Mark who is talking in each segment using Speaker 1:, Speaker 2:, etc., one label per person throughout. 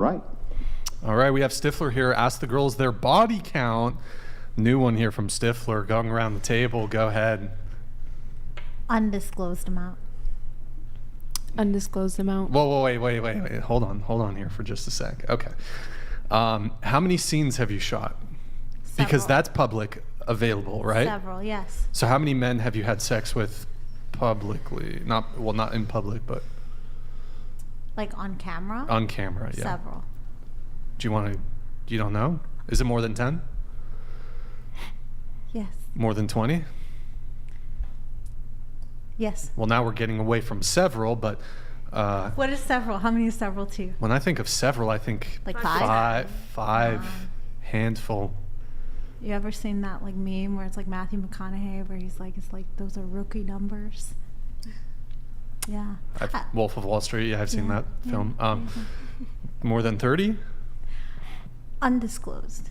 Speaker 1: Right.
Speaker 2: All right, we have Stifler here. Ask the girls their body count. New one here from Stifler, going around the table. Go ahead.
Speaker 3: Undisclosed amount.
Speaker 4: Undisclosed amount.
Speaker 2: Whoa, wait. Hold on here for just a sec. Okay. How many scenes have you shot?
Speaker 3: Several.
Speaker 2: Because that's public available, right?
Speaker 3: Several, yes.
Speaker 2: So how many men have you had sex with publicly? Not in public, but
Speaker 3: Like on camera?
Speaker 2: on camera, yeah.
Speaker 3: Several.
Speaker 2: You don't know? Is it more than 10?
Speaker 3: Yes.
Speaker 2: More than 20?
Speaker 3: Yes.
Speaker 2: Well, now we're getting away from several, but
Speaker 3: What is several? How many is several to you?
Speaker 2: when I think of several, I think
Speaker 3: Like five?
Speaker 2: five, handful.
Speaker 3: You ever seen that like meme where it's like Matthew McConaughey where he's like, it's like those are rookie numbers? Yeah.
Speaker 2: Wolf of Wall Street, yeah, I've seen
Speaker 3: Yeah,
Speaker 2: that film. More than 30?
Speaker 3: Undisclosed.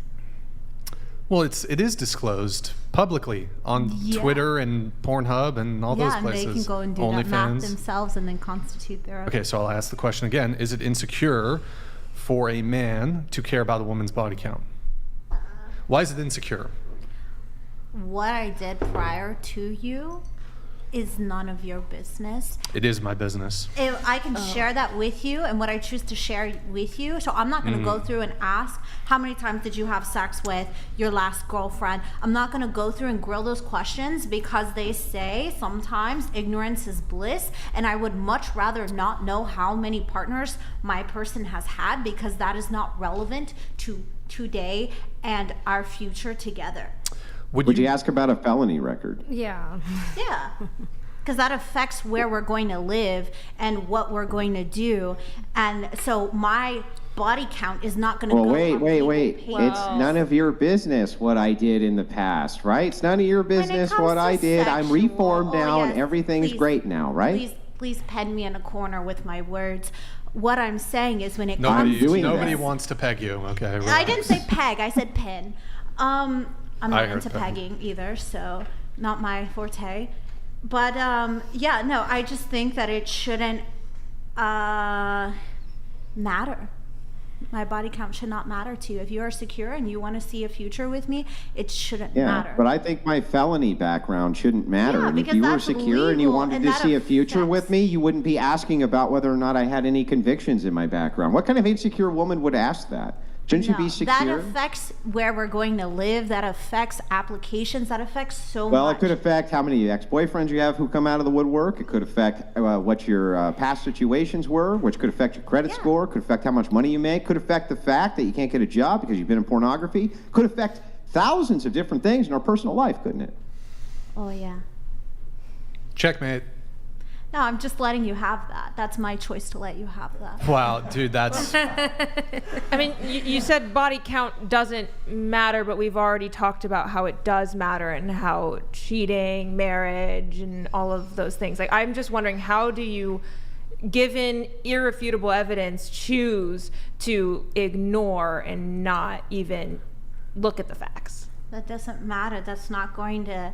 Speaker 2: Well, it is disclosed publicly on
Speaker 3: Yeah.
Speaker 2: Twitter and Pornhub and all those
Speaker 3: Yeah, and
Speaker 2: places.
Speaker 3: they can go and do that math
Speaker 2: OnlyFans.
Speaker 3: themselves and then constitute their own.
Speaker 2: Okay, so I'll ask the question again. Is it insecure for a man to care about a woman's body count? Why is it insecure?
Speaker 3: What I did prior to you is none of your business.
Speaker 2: It is my business.
Speaker 3: If I can share that with you and what I choose to share with you. So I'm not going to go through and ask how many times did you have sex with your last girlfriend. I'm not going to go through and grill those questions because they say sometimes ignorance is bliss, and I would much rather not know how many partners my person has had because that is not relevant to today and our future together.
Speaker 1: Would you ask about a felony record?
Speaker 4: Yeah.
Speaker 3: Yeah, because that affects where we're going to live and what we're going to do. And so my body count is not going to
Speaker 1: Well,
Speaker 3: go
Speaker 1: wait.
Speaker 3: on people's
Speaker 1: It's
Speaker 3: pages.
Speaker 1: none of your business what I did in the past, right? It's none of your business
Speaker 3: comes
Speaker 1: what
Speaker 3: to
Speaker 1: I did. I'm
Speaker 3: sexual-
Speaker 1: reformed now and
Speaker 3: yes,
Speaker 1: everything's
Speaker 3: please-
Speaker 1: great now, right?
Speaker 3: Please pen me in a corner with my words. What I'm saying is when it
Speaker 2: Nobody,
Speaker 3: comes to
Speaker 2: nobody
Speaker 3: this-
Speaker 2: wants to peg you. Okay.
Speaker 3: I
Speaker 2: relax.
Speaker 3: didn't say peg, I said pin. I'm
Speaker 2: I
Speaker 3: not
Speaker 2: heard
Speaker 3: into
Speaker 2: peg.
Speaker 3: pegging either, so not my forte. But yeah, no, I just think that it shouldn't matter. My body count should not matter to you. If you are secure and you want to see a future with me, it shouldn't
Speaker 1: Yeah,
Speaker 3: matter.
Speaker 1: but I think my felony background shouldn't matter.
Speaker 3: Yeah,
Speaker 1: And if
Speaker 3: because
Speaker 1: you were
Speaker 3: that's
Speaker 1: secure and you
Speaker 3: legal,
Speaker 1: wanted
Speaker 3: and
Speaker 1: to
Speaker 3: that
Speaker 1: see a future
Speaker 3: affects-
Speaker 1: with me, you wouldn't be asking about whether or not I had any convictions in my background. What kind of insecure woman would ask that? Shouldn't you be
Speaker 3: No,
Speaker 1: secure?
Speaker 3: that affects where we're going to live. That affects applications. That affects so
Speaker 1: Well,
Speaker 3: much.
Speaker 1: it could affect how many ex-boyfriends you have who come out of the woodwork. It could affect what your past situations were, which could affect your credit score, could affect how much money you make, could affect the fact that you can't get a job because you've been in pornography, could affect thousands of different things in our personal life, couldn't it?
Speaker 3: Oh, yeah.
Speaker 2: Checkmate.
Speaker 3: No, I'm just letting you have that. That's my choice to let you have that.
Speaker 2: Wow, dude, that's
Speaker 4: I mean, you said body count doesn't matter, but we've already talked about how it does matter and how cheating, marriage, and all of those things. Like, I'm just wondering, how do you, given irrefutable evidence, choose to ignore and not even look at the facts?
Speaker 3: That doesn't matter. That's not going to.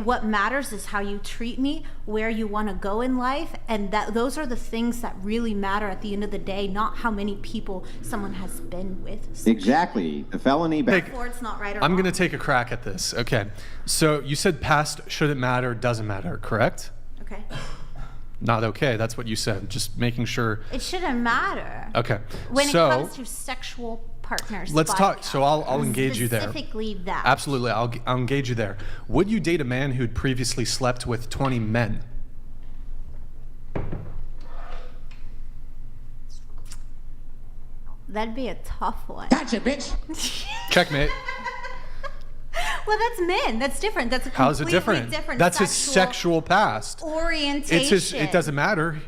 Speaker 3: What matters is how you treat me, where you want to go in life, and those are the things that really matter at the end of the day, not how many people someone has been with.
Speaker 1: Exactly. The felony back.
Speaker 3: Therefore, it's not right or
Speaker 2: I'm
Speaker 3: wrong.
Speaker 2: going to take a crack at this. Okay. So you said past shouldn't matter, doesn't matter, correct?
Speaker 3: Okay.
Speaker 2: Not okay. That's what you said. Just making sure.
Speaker 3: It shouldn't matter.
Speaker 2: Okay.
Speaker 3: When
Speaker 2: so
Speaker 3: it comes to sexual partners.
Speaker 2: let's
Speaker 3: body
Speaker 2: talk.
Speaker 3: count,
Speaker 2: So I'll engage you there.
Speaker 3: Specifically that.
Speaker 2: Absolutely. I'll engage you there. Would you date a man who'd previously slept with 20 men?
Speaker 3: That'd be a tough one.
Speaker 5: Gotcha, bitch.
Speaker 2: Checkmate.
Speaker 3: Well, that's men. That's different. That's a
Speaker 2: How's it
Speaker 3: completely
Speaker 2: different? That's his sexual past.
Speaker 3: orientation.
Speaker 2: It's his. It doesn't matter.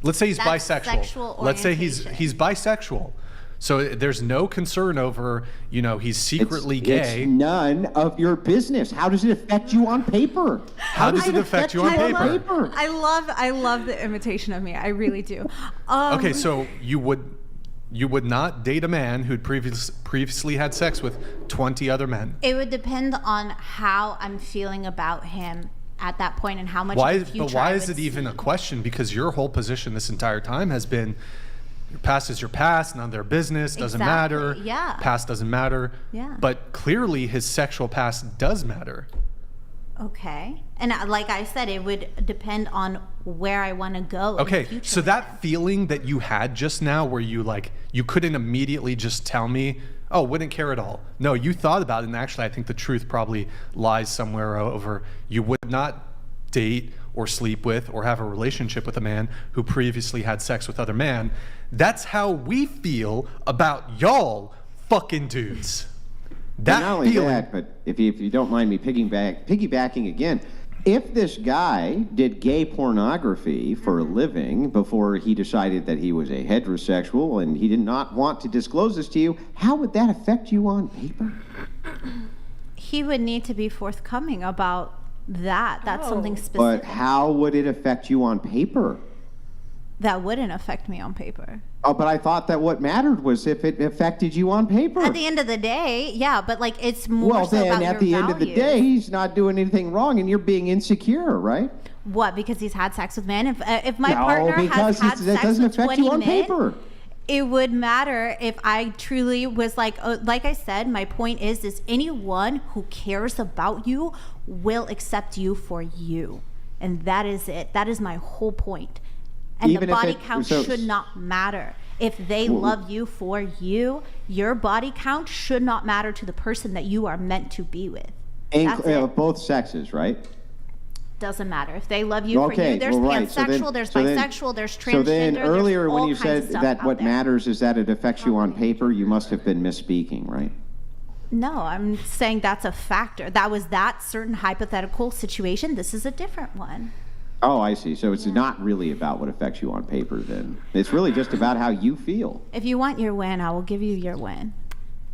Speaker 2: Let's say he's
Speaker 3: That's
Speaker 2: bisexual.
Speaker 3: sexual
Speaker 2: Let's say he's
Speaker 3: orientation.
Speaker 2: bisexual. So there's no concern over, he's secretly
Speaker 1: It's
Speaker 2: gay.
Speaker 1: none of your business. How does it affect you on paper?
Speaker 2: How does it affect you on paper?
Speaker 3: I love the imitation of me. I really do.
Speaker 2: Okay, so you would not date a man who'd previously had sex with 20 other men.
Speaker 3: It would depend on how I'm feeling about him at that point and how much.
Speaker 2: Why?
Speaker 3: of the future
Speaker 2: But why
Speaker 3: I
Speaker 2: is
Speaker 3: would
Speaker 2: it even
Speaker 3: see.
Speaker 2: a question? Because your whole position this entire time has been, Your past is your past, none of their business, doesn't matter.
Speaker 3: Exactly, yeah.
Speaker 2: Past doesn't matter.
Speaker 3: Yeah.
Speaker 2: But clearly his sexual past does matter.
Speaker 3: Okay. And like I said, it would depend on where I want to go. in the
Speaker 2: Okay,
Speaker 3: future
Speaker 2: so
Speaker 3: with
Speaker 2: that
Speaker 3: him.
Speaker 2: feeling that you had just now where you you couldn't immediately just tell me, oh, wouldn't care at all. No, you thought about it, and actually I think the truth probably lies somewhere over you would not date or sleep with or have a relationship with a man who previously had sex with other men. That's how we feel about y'all fucking dudes. That
Speaker 1: Not only
Speaker 2: feeling.
Speaker 1: that, but if you don't mind me piggybacking again, if this guy did gay pornography for a living before he decided that he was a heterosexual and he did not want to disclose this to you, how would that affect you on paper?
Speaker 3: He would need to be forthcoming about that. That's something specific.
Speaker 1: But how would it affect you on paper?
Speaker 3: That wouldn't affect me on paper.
Speaker 1: Oh, but I thought that what mattered was if it affected you on paper.
Speaker 3: At the end of the day, yeah, but like it's more
Speaker 1: Well,
Speaker 3: so
Speaker 1: then
Speaker 3: about
Speaker 1: at
Speaker 3: your
Speaker 1: the end of the
Speaker 3: values.
Speaker 1: day, he's not doing anything wrong, and you're being insecure, right?
Speaker 3: What? Because he's had sex with men? If my
Speaker 1: No,
Speaker 3: partner
Speaker 1: because
Speaker 3: has had
Speaker 1: that
Speaker 3: sex
Speaker 1: doesn't
Speaker 3: with
Speaker 1: affect
Speaker 3: 20
Speaker 1: you on
Speaker 3: men,
Speaker 1: paper.
Speaker 3: it would matter if I truly was like I said, my point is anyone who cares about you will accept you for you. And that is it. That is my whole point. And
Speaker 1: Even
Speaker 3: the
Speaker 1: if
Speaker 3: body
Speaker 1: it-
Speaker 3: count
Speaker 1: so-
Speaker 3: should not matter. If they love you for you, your body count should not matter to the person that you are meant to be with. That's it.
Speaker 1: Both sexes, right?
Speaker 3: Doesn't matter. If they love you for
Speaker 1: Okay,
Speaker 3: you, there's
Speaker 1: well, right.
Speaker 3: pansexual, there's bisexual, there's transgender.
Speaker 1: So then earlier
Speaker 3: there's
Speaker 1: when
Speaker 3: all
Speaker 1: you
Speaker 3: kinds of
Speaker 1: said
Speaker 3: stuff
Speaker 1: that
Speaker 3: out
Speaker 1: what
Speaker 3: there.
Speaker 1: matters is that it affects you on paper, you must have been misspeaking, right?
Speaker 3: No, I'm saying that's a factor. That was that certain hypothetical situation. This is a different one.
Speaker 1: Oh, I see. So it's not really about what affects you on paper then. It's really just about how you feel.
Speaker 3: If you want your win, I will give you your win.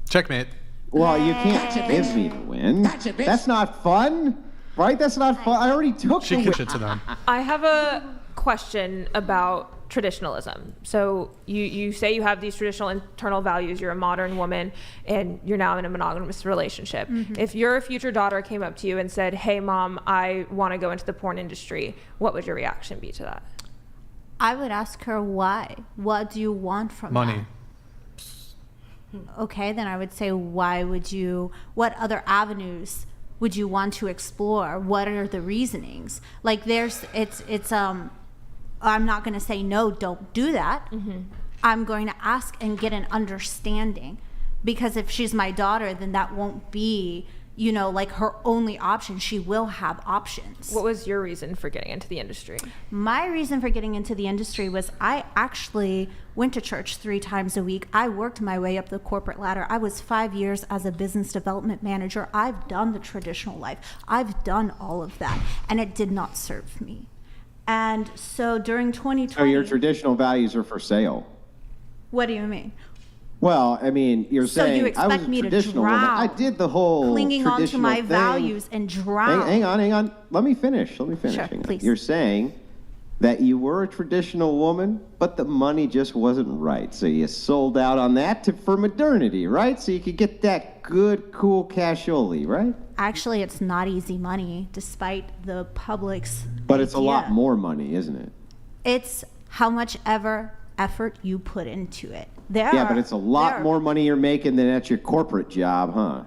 Speaker 2: Checkmate.
Speaker 1: Well, you can't give me the win. That's not fun, right? That's not fun. I already took
Speaker 2: She
Speaker 1: the
Speaker 2: can
Speaker 1: win.
Speaker 2: shit to them.
Speaker 4: I have a question about traditionalism. So you say you have these traditional internal values, you're a modern woman, and you're now in a monogamous relationship. If your future daughter came up to you and said, hey mom, I want to go into the porn industry, what would your reaction be to that?
Speaker 3: I would ask her why. What do you want from
Speaker 2: Money.
Speaker 3: that? Okay, then I would say what other avenues would you want to explore? What are the reasonings? Like I'm not going to say no, don't do that. I'm going to ask and get an understanding, because if she's my daughter, then that won't be, like her only option. She will have options.
Speaker 4: What was your reason for getting into the industry?
Speaker 3: My reason for getting into the industry was I actually went to church 3 times a week. I worked my way up the corporate ladder. I was 5 years as a business development manager. I've done the traditional life. I've done all of that, and it did not serve me. And so during 2020...
Speaker 1: So your traditional values are for sale.
Speaker 3: What do you mean?
Speaker 1: Well, I mean, you're
Speaker 3: So
Speaker 1: saying
Speaker 3: you
Speaker 1: I was
Speaker 3: expect
Speaker 1: a
Speaker 3: me to
Speaker 1: traditional woman.
Speaker 3: drown,
Speaker 1: I did the whole
Speaker 3: clinging on to
Speaker 1: traditional
Speaker 3: my
Speaker 1: thing.
Speaker 3: values and drown.
Speaker 1: Hang on. Let me finish.
Speaker 3: Sure,
Speaker 1: Hang on.
Speaker 3: please.
Speaker 1: You're saying that you were a traditional woman, but the money just wasn't right. So you sold out on that for modernity, right? So you could get that good, cool cashioli, right?
Speaker 3: Actually, it's not easy money, despite the public's
Speaker 1: But it's a lot
Speaker 3: idea.
Speaker 1: more money, isn't it?
Speaker 3: It's how much ever effort you put into it.
Speaker 1: Yeah, but it's a lot more money you're making than at your corporate job, huh?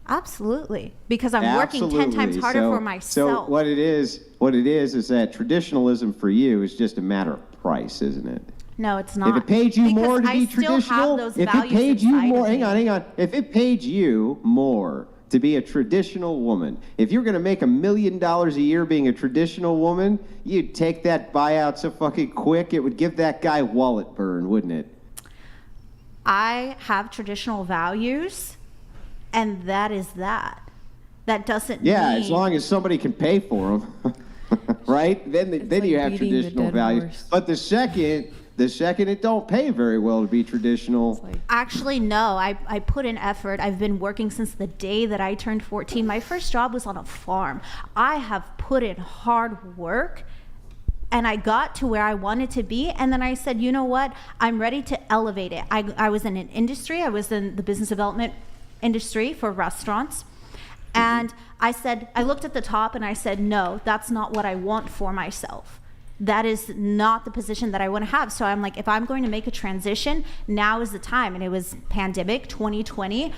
Speaker 3: Absolutely, because I'm working 10 times harder for myself.
Speaker 1: So what it is that traditionalism for you is just a matter of price, isn't it?
Speaker 3: No, it's not.
Speaker 1: If it paid you
Speaker 3: Because
Speaker 1: more to
Speaker 3: I
Speaker 1: be
Speaker 3: still have
Speaker 1: traditional,
Speaker 3: those
Speaker 1: if it
Speaker 3: values
Speaker 1: paid you
Speaker 3: inside
Speaker 1: more,
Speaker 3: of me.
Speaker 1: hang on. If it paid you more to be a traditional woman, if you're going to make $1 million a year being a traditional woman, you'd take that buyout so fucking quick, it would give that guy wallet burn, wouldn't it?
Speaker 3: I have traditional values, and that is that. That doesn't
Speaker 1: Yeah,
Speaker 3: mean...
Speaker 1: as long as somebody can pay for them, right? Then
Speaker 5: like
Speaker 1: you have
Speaker 5: beating the
Speaker 1: traditional
Speaker 5: dead
Speaker 1: values.
Speaker 5: horse.
Speaker 1: But the second it don't pay very well to be traditional.
Speaker 3: Actually, no. I put in effort. I've been working since the day that I turned 14. My first job was on a farm. I have put in hard work, and I got to where I wanted to be. And then I said, you know what? I'm ready to elevate it. I was in an industry. I was in the business development industry for restaurants. And I looked at the top and I said, no, that's not what I want for myself. that is not the position that I want to have. So I'm like, if I'm going to make a transition, now is the time. And it was pandemic 2020.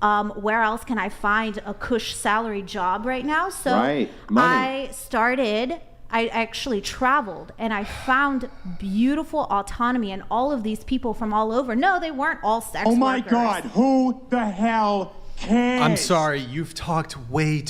Speaker 3: Where else can I find a cush salary job right now? So
Speaker 1: Right. Money.
Speaker 3: I actually traveled and I found beautiful autonomy and all of these people from all over. No, they weren't all sex workers.
Speaker 5: Oh my God, who the hell cares?
Speaker 2: I'm sorry, you've talked way